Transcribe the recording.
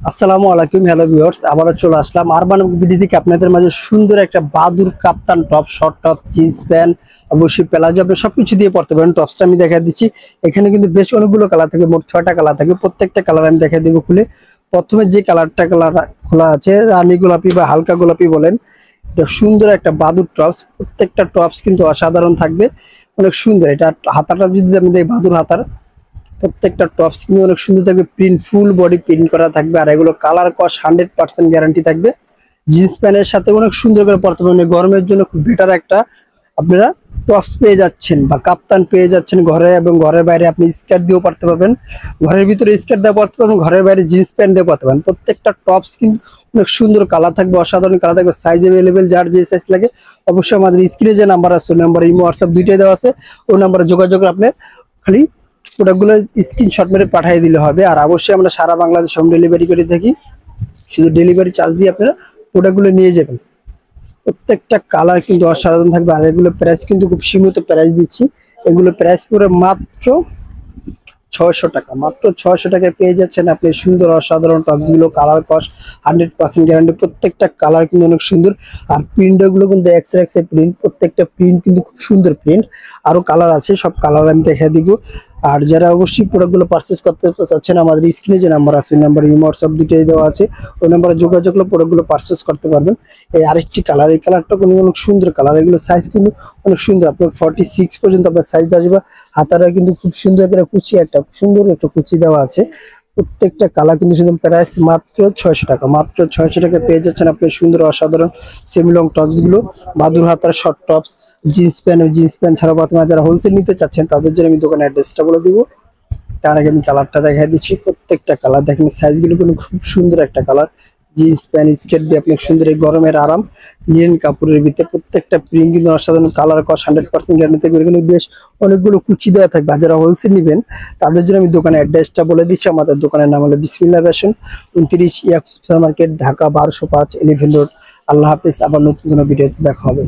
আসসালামু আলাইকুম, hello viewers, আবারও চলে আসলাম আরবান ভিডিও থেকে আপনাদের মাঝে সুন্দর একটা বাদুর kaftan top, short top, jeans pant, অবশ্যই প্লাজো, আপনি সবকিছু দিয়ে পড়তে পারেন। টপসটা আমি দেখা দিচ্ছি। এখানে কিন্তু বেশ অনেকগুলো কালার থাকে, মোট 6টা কালার থাকে। প্রত্যেকটা কালার আমি দেখা দিব খুলে। প্রথমে যে কালার খোলা আছে, রানী গোলাপি বা হালকা গোলাপি বলেন, এটা সুন্দর একটা বাদুর টপস। প্রত্যেকটা টপস কিন্তু অসাধারণ থাকবে, অনেক সুন্দর। এটা হাতাটা যদি আমি দেখি, বাদুর হাতার প্রত্যেকটা টপস কিন্তু অনেক সুন্দর থাকবে, প্রিন্ট ফুল বডি প্রিন্ট করা থাকবে, আর এগুলো কালার কস 100% গ্যারান্টি থাকবে। জিন্স প্যান্টের সাথে অনেক সুন্দর করে পরতে পারবেন। গরমের জন্য খুব বেটার একটা আপনারা টপস পেয়ে যাচ্ছেন বা কাপ্তান পেয়ে যাচ্ছেন ঘরে, এবং ঘরের বাইরে আপনি স্কার্ট দিয়েও পরতে পারবেন। ঘরের ভিতরে স্কার্ট দিয়ে পরতে পারবেন, ঘরের বাইরে জিন্স প্যান্ট দিয়ে পরতে পারবেন। প্রত্যেকটা টপস কিন্তু অনেক সুন্দর কালার থাকবে, অসাধারণ কালার থাকবে। সাইজ অ্যাভেলেবেল, যার যে সাইজ লাগে অবশ্যই আমাদের স্ক্রিনে যে নাম্বার আছে, নাম্বার ইমো হোয়াটসঅ্যাপ দুইটাই দেওয়া আছে, ওই নাম্বারে যোগাযোগ করে আপনি খালি প্রোডাক্টগুলো স্ক্রিনশট মেরে পাঠিয়ে দিলে হবে। আর অবশ্যই আমরা সারা বাংলাদেশ হোম ডেলিভারি করে থাকি, শুধু ডেলিভারি চার্জ দিয়ে আপনারা প্রোডাক্টগুলো নিয়ে যাবেন। প্রত্যেকটা কালার কিন্তু অসাধারণ থাকবে, আর এগুলো প্রাইস কিন্তু খুব সীমিত প্রাইস দিচ্ছি। এগুলো প্রাইস পুরো মাত্র 600 টাকা, মাত্র 600 টাকায় পেয়ে যাচ্ছেন আপনি সুন্দর অসাধারণ টপসগুলো। কালার কস 100% গ্যারান্টি, প্রত্যেকটা কালার কিন্তু অনেক সুন্দর। আর প্রিন্টগুলো কিন্তু এক্স প্রিন্ট, প্রত্যেকটা প্রিন্ট কিন্তু খুব সুন্দর প্রিন্ট। আরো কালার আছে, সব কালার আমি দেখাই দিব। আর যারা অবশ্যই প্রোডাক্টগুলো পারচেস করতে চাচ্ছেন, আমাদের স্ক্রিনে যে নাম্বার আছে, ওই নাম্বার ইমো হোয়াটসঅ্যাপ দুটোই দেওয়া আছে, ওই নাম্বারে যোগাযোগ করলে প্রোডাক্টগুলো পারচেস করতে পারবেন। এই আরেকটি কালার, এই কালারটা কিন্তু অনেক সুন্দর কালার। এগুলো সাইজ কিন্তু অনেক সুন্দর, আপনার 46 পর্যন্ত আপনার সাইজ আসবে। হাতারা কিন্তু খুব সুন্দর একটা কুচি, একটা সুন্দর একটা কুচি দেওয়া আছে। প্রত্যেকটা কালার কিন্তু শুধু প্রাইস মাত্র 600 টাকা, মাত্র 600 টাকা পেয়ে যাচ্ছেন আপনি সুন্দর অসাধারণ সেমি লং টপস গুলো। বাদুর হাতার শর্ট টপস, জিন্স প্যান্ট ছাড়াও বর্তমানে যারা হোলসেল নিতে চাচ্ছেন তাদের জন্য আমি দোকানের অ্যাড্রেসটা বলে দিব। তার আগে আমি কালারটা দেখাই দিচ্ছি। প্রত্যেকটা কালার দেখেন, সাইজগুলো কিন্তু খুব সুন্দর একটা কালার। জিন্স প্যান্ট স্কার্ট দিয়ে আপনি সুন্দর, এই গরমের আরাম, লিনেন কাপড়ের ভিতরে। প্রত্যেকটা প্রিন্ট কিন্তু অসাধারণ, কালার কস 100% গ্যারান্টি থাকবে। এখানে বেশ অনেকগুলো কুচি দেওয়া থাকবে। আর যারা হোলসেল নেবেন তাদের জন্য আমি দোকানের অ্যাড্রেসটা বলে দিচ্ছি। আমাদের দোকানের নাম হলো বিসমিল্লাহ ফ্যাশন, 29 ইয়াক super market, Dhaka 1205, Elephant Road. আল্লাহ হাফিজ, আবার নতুন কোনো ভিডিওতে দেখা হবে।